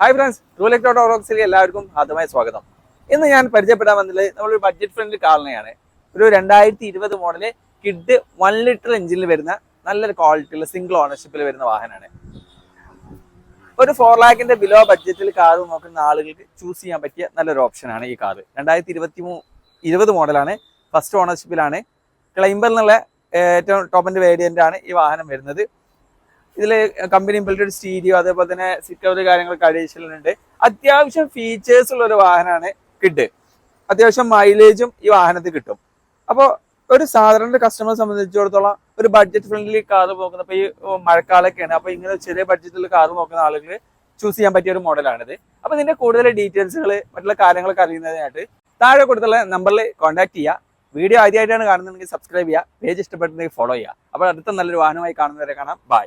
Hi friends, റൂലെക്ടോട്ടോറോക്സിലേക്ക് എല്ലാവർക്കും ആദ്യമായി സ്വാഗതം. ഇന്ന് ഞാൻ പരിചയപ്പെടാൻ വന്നത് നമ്മളൊരു ബഡ്ജറ്റ് ഫ്രണ്ട്ലി കാറിനെയാണ്. ഒരു 2020 മോഡല് കിഡ് 1 ലിറ്റർ എഞ്ചിനിൽ വരുന്ന നല്ലൊരു ക്വാളിറ്റിയുള്ള സിംഗിൾ ഓണർഷിപ്പിൽ വരുന്ന വാഹനമാണ്. ഒരു 4 ലാഖിന്റെ ബിലോ ബഡ്ജറ്റിൽ കാർ നോക്കുന്ന ആളുകൾക്ക് ചൂസ് ചെയ്യാൻ പറ്റിയ നല്ലൊരു ഓപ്ഷനാണ് ഈ കാർ. 2020 മോഡലാണ്, ഫസ്റ്റ് ഓണർഷിപ്പിലാണ്. ക്ലൈംബർ എന്നുള്ള ഏറ്റവും ടോപ്പിന്റെ വേരിയന്റ് ആണ് ഈ വാഹനം വരുന്നത്. ഇതിൽ കമ്പനി ഇംപ്ലിറ്റഡ് സ്റ്റീരിയോ, അതേപോലെ തന്നെ സിറ്റ് കാര്യങ്ങളൊക്കെ അഡീഷണൽ ഉണ്ട്. അത്യാവശ്യം ഫീച്ചേഴ്സ് ഉള്ള ഒരു വാഹനമാണ് കിഡ്. അത്യാവശ്യം മൈലേജും ഈ വാഹനത്തിൽ കിട്ടും. അപ്പോൾ ഒരു സാധാരണ കസ്റ്റമറെ സംബന്ധിച്ചിടത്തോളം ഒരു ബഡ്ജറ്റ് ഫ്രണ്ട്ലി കാർ നോക്കുന്ന, ഇപ്പോൾ ഈ മഴക്കാലൊക്കെയാണ്, അപ്പോൾ ഇങ്ങനെ ചെറിയ ബഡ്ജറ്റിൽ കാർ നോക്കുന്ന ആളുകൾ ചൂസ് ചെയ്യാൻ പറ്റിയ ഒരു മോഡലാണിത്. അപ്പോൾ ഇതിന്റെ കൂടുതൽ ഡീറ്റെയിൽസുകൾ മറ്റുള്ള കാര്യങ്ങളൊക്കെ അറിയുന്നതിനായിട്ട് താഴെ കൊടുത്തുള്ള നമ്പറിൽ കോൺടാക്ട് ചെയ്യുക. വീഡിയോ ആദ്യമായിട്ടാണ് കാണുന്നതെങ്കിൽ സബ്സ്ക്രൈബ് ചെയ്യുക, പേജ് ഇഷ്ടപ്പെട്ടുണ്ടെങ്കിൽ ഫോളോ ചെയ്യുക. അപ്പോൾ അടുത്ത നല്ലൊരു വാഹനമായി കാണുന്നവരെ കാണാം. ബൈ.